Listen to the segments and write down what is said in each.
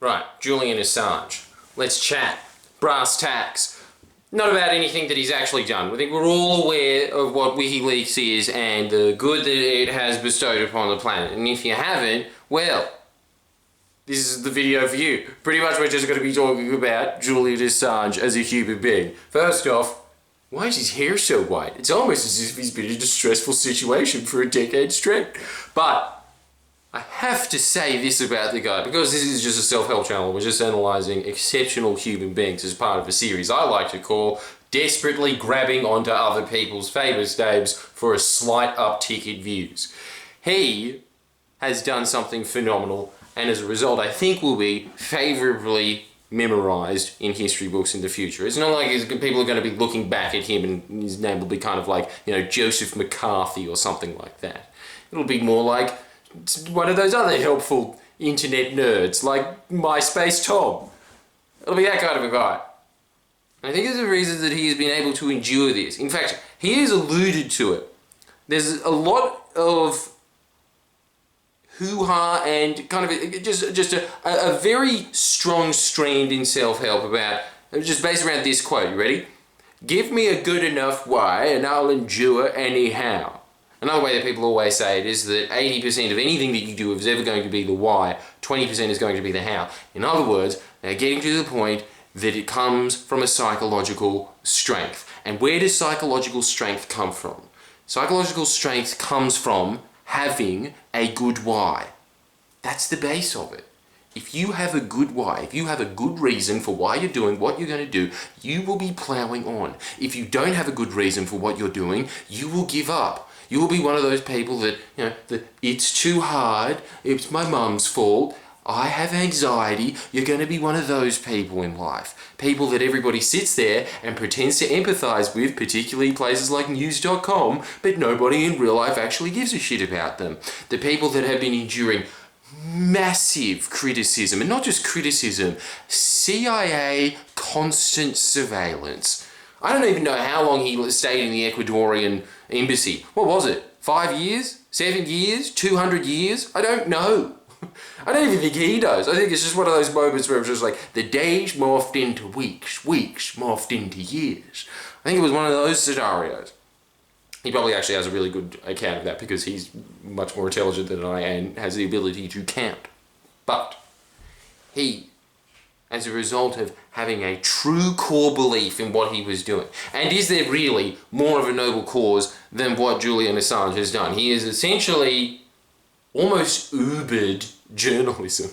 Right, Julian Assange. Let's chat. Brass tacks. Not about anything that he's actually done. I think we're all aware of what WikiLeaks is and the good that it has bestowed upon the planet. And if you haven't, well, this is the video for you. Pretty much we're just going to be talking about Julian Assange as a human being. First off, why is his hair so white? It's almost as if he's been in a distressful situation for a decade straight. But I have to say this about the guy, because this is just a self-help channel. We're just analysing exceptional human beings as part of a series I like to call desperately grabbing onto other people's famous names for a slight uptick in views. He has done something phenomenal, and as a result I think will be favourably memorised in history books in the future. It's not like people are going to be looking back at him and his name will be kind of like, you know, Joseph McCarthy or something like that. It'll be more like one of those other helpful internet nerds, like MySpace Tom. It'll be that kind of a guy. And I think there's a reason that he has been able to endure this. In fact, he has alluded to it. There's a lot of hoo-ha and kind of just a very strong strand in self-help about, just based around this quote. You ready? Give me a good enough why and I'll endure anyhow. Another way that people always say it is that 80% of anything that you do is ever going to be the why, 20% is going to be the how. In other words, they're getting to the point that it comes from a psychological strength. And where does psychological strength come from? Psychological strength comes from having a good why. That's the base of it. If you have a good why, if you have a good reason for why you're doing what you're going to do, you will be ploughing on. If you don't have a good reason for what you're doing, you will give up. You will be one of those people that, you know, it's too hard, it's my mum's fault, I have anxiety. You're going to be one of those people in life. People that everybody sits there and pretends to empathise with, particularly places like news.com, but nobody in real life actually gives a shit about them. The people that have been enduring massive criticism, and not just criticism, CIA constant surveillance. I don't even know how long he stayed in the Ecuadorian embassy. What was it? 5 years? 7 years? 200 years? I don't know. I don't even think he knows. I think it's just one of those moments where it's just like the days morphed into weeks, weeks morphed into years. I think it was one of those scenarios. He probably actually has a really good account of that because he's much more intelligent than I and has the ability to count. But he, as a result of having a true core belief in what he was doing. And is there really more of a noble cause than what Julian Assange has done? He is essentially almost Ubered journalism.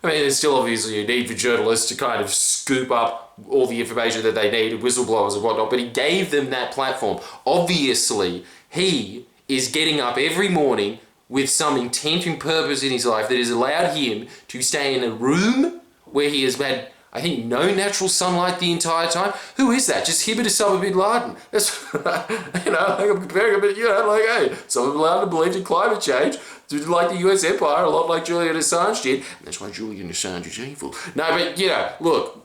I mean, there's still obviously a need for journalists to kind of scoop up all the information that they need, whistleblowers and whatnot, but he gave them that platform. Obviously, he is getting up every morning with some intent and purpose in his life that has allowed him to stay in a room where he has had, I think, no natural sunlight the entire time. Who is that? Just him and Osama bin Laden. That's, you know, I'm comparing him, but, you know, like, hey, Osama bin Laden believed in climate change, did like the US empire, a lot like Julian Assange did, and that's why Julian Assange is evil. No, but, you know, look,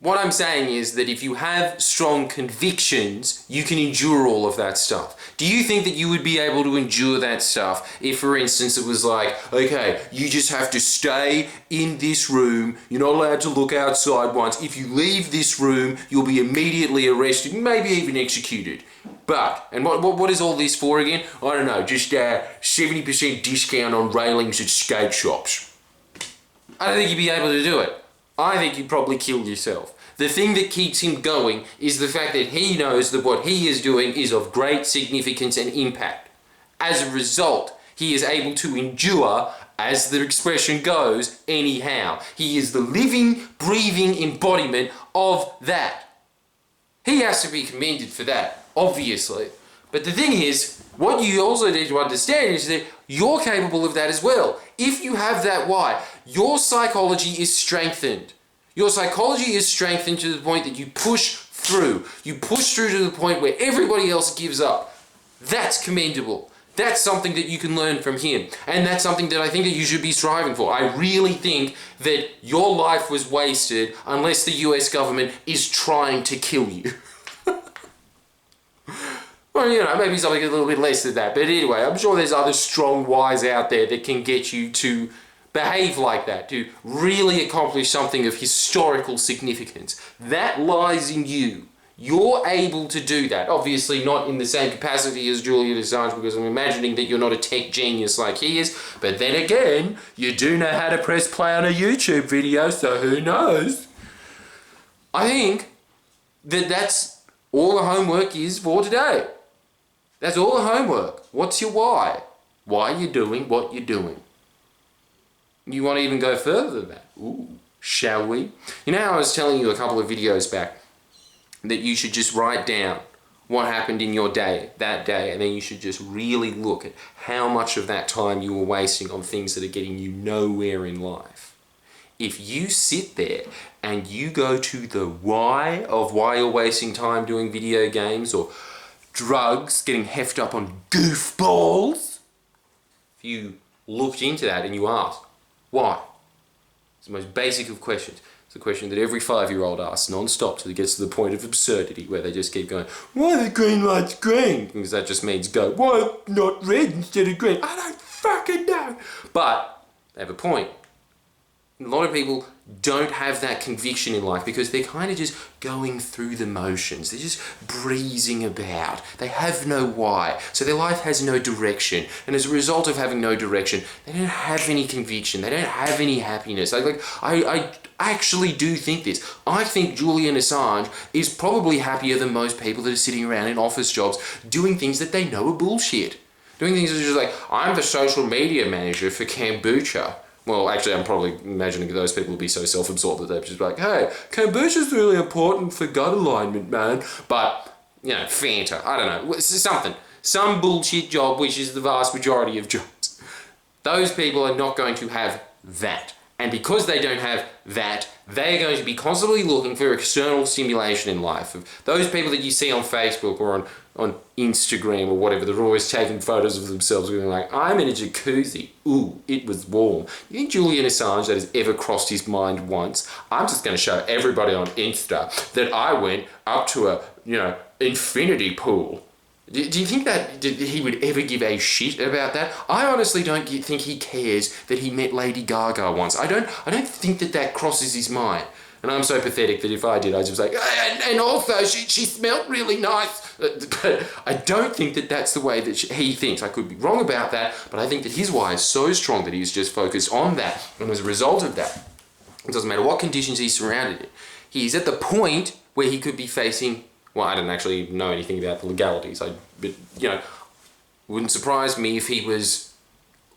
what I'm saying is that if you have strong convictions, you can endure all of that stuff. Do you think that you would be able to endure that stuff if, for instance, it was like, okay, you just have to stay in this room, you're not allowed to look outside once. If you leave this room, you'll be immediately arrested, maybe even executed. But, and what is all this for again? I don't know, just 70% discount on railings at skate shops. I don't think you'd be able to do it. I think you'd probably kill yourself. The thing that keeps him going is the fact that he knows that what he is doing is of great significance and impact. As a result, he is able to endure, as the expression goes, anyhow. He is the living, breathing embodiment of that. He has to be commended for that, obviously. But the thing is, what you also need to understand is that you're capable of that as well. If you have that why, your psychology is strengthened. Your psychology is strengthened to the point that you push through. You push through to the point where everybody else gives up. That's commendable. That's something that you can learn from him. And that's something that I think that you should be striving for. I really think that your life was wasted unless the US government is trying to kill you. Well, you know, maybe something a little bit less than that. But anyway, I'm sure there's other strong whys out there that can get you to behave like that, to really accomplish something of historical significance. That lies in you. You're able to do that. Obviously not in the same capacity as Julian Assange, because I'm imagining that you're not a tech genius like he is. But then again, you do know how to press play on a YouTube video, so who knows? I think that that's all the homework is for today. That's all the homework. What's your why? Why are you doing what you're doing? You want to even go further than that? Ooh, shall we? You know how I was telling you a couple of videos back that you should just write down what happened in your day, that day, and then you should just really look at how much of that time you were wasting on things that are getting you nowhere in life. If you sit there and you go to the why of why you're wasting time doing video games or drugs, getting heffed up on goofballs, if you looked into that and you asked, why? It's the most basic of questions. It's a question that every 5-year-old asks non-stop till it gets to the point of absurdity where they just keep going, why the green light's green? Because that just means go, why not red instead of green? I don't fucking know. But they have a point. A lot of people don't have that conviction in life because they're kind of just going through the motions. They're just breezing about. They have no why. So their life has no direction. And as a result of having no direction, they don't have any conviction. They don't have any happiness. I actually do think this. I think Julian Assange is probably happier than most people that are sitting around in office jobs doing things that they know are bullshit. Doing things that are just like, I'm the social media manager for kombucha. Well, actually, I'm probably imagining those people will be so self-absorbed that they're just like, hey, kombucha's really important for gut alignment, man. But, you know, Fanta, I don't know, something. Some bullshit job, which is the vast majority of jobs. Those people are not going to have that. And because they don't have that, they're going to be constantly looking for external stimulation in life. Of those people that you see on Facebook or on Instagram or whatever, they're always taking photos of themselves going like, I'm in a jacuzzi. Ooh, it was warm. You think Julian Assange that has ever crossed his mind once? I'm just going to show everybody on Insta that I went up to a, infinity pool. Do you think that he would ever give a shit about that? I honestly don't think he cares that he met Lady Gaga once. I don't think that crosses his mind. And I'm so pathetic that if I did, I'd just be like, and also she smelled really nice. But I don't think that that's the way that he thinks. I could be wrong about that, but I think that his why is so strong that he's just focused on that. And as a result of that, it doesn't matter what conditions he's surrounded in. He's at the point where he could be facing, well, I don't actually know anything about the legalities. Wouldn't surprise me if he was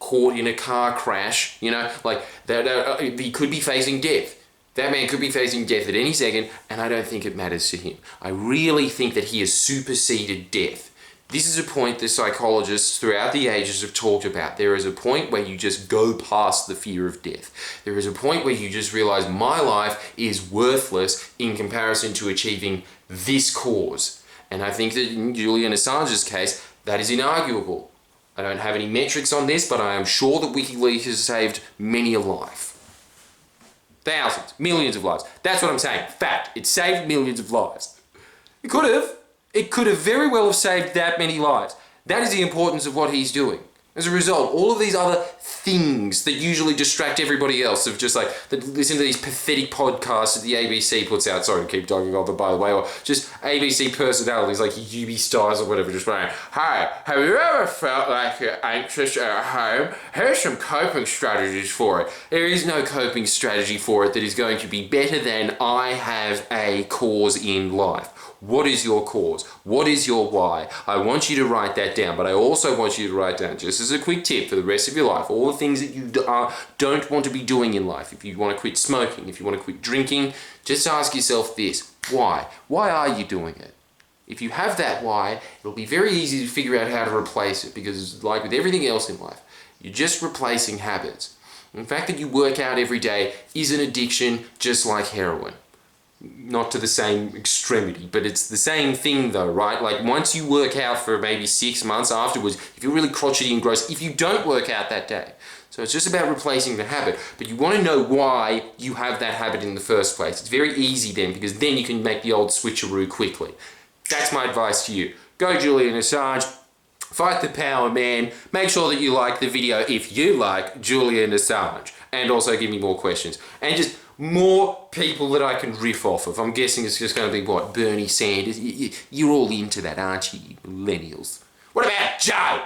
caught in a car crash, that he could be facing death. That man could be facing death at any second, and I don't think it matters to him. I really think that he has superseded death. This is a point that psychologists throughout the ages have talked about. There is a point where you just go past the fear of death. There is a point where you just realize my life is worthless in comparison to achieving this cause. And I think that in Julian Assange's case, that is inarguable. I don't have any metrics on this, but I am sure that WikiLeaks has saved many a life. Thousands, millions of lives. That's what I'm saying. Fact. It saved millions of lives. It could have. It could have very well have saved that many lives. That is the importance of what he's doing. As a result, all of these other things that usually distract everybody else of just like, listen to these pathetic podcasts that the ABC puts out, sorry to keep talking about them by the way, or just ABC personalities like UB Stars or whatever, just saying, hi, have you ever felt like you're anxious at home? Here's some coping strategies for it. There is no coping strategy for it that is going to be better than I have a cause in life. What is your cause? What is your why? I want you to write that down, but I also want you to write down, just as a quick tip for the rest of your life, all the things that you don't want to be doing in life. If you want to quit smoking, if you want to quit drinking, just ask yourself this, why? Why are you doing it? If you have that why, it'll be very easy to figure out how to replace it, because like with everything else in life, you're just replacing habits. And the fact that you work out every day is an addiction just like heroin. Not to the same extremity, but it's the same thing though, right? Like once you work out for maybe 6 months afterwards, if you're really crotchety and gross, if you don't work out that day. So it's just about replacing the habit, but you want to know why you have that habit in the first place. It's very easy then, because then you can make the old switcheroo quickly. That's my advice to you. Go Julian Assange, fight the power man, make sure that you like the video if you like Julian Assange. and also give me more questions. And just more people that I can riff off of. I'm guessing it's just going to be, what, Bernie Sanders? You're all into that, aren't you, millennials? What about Joe?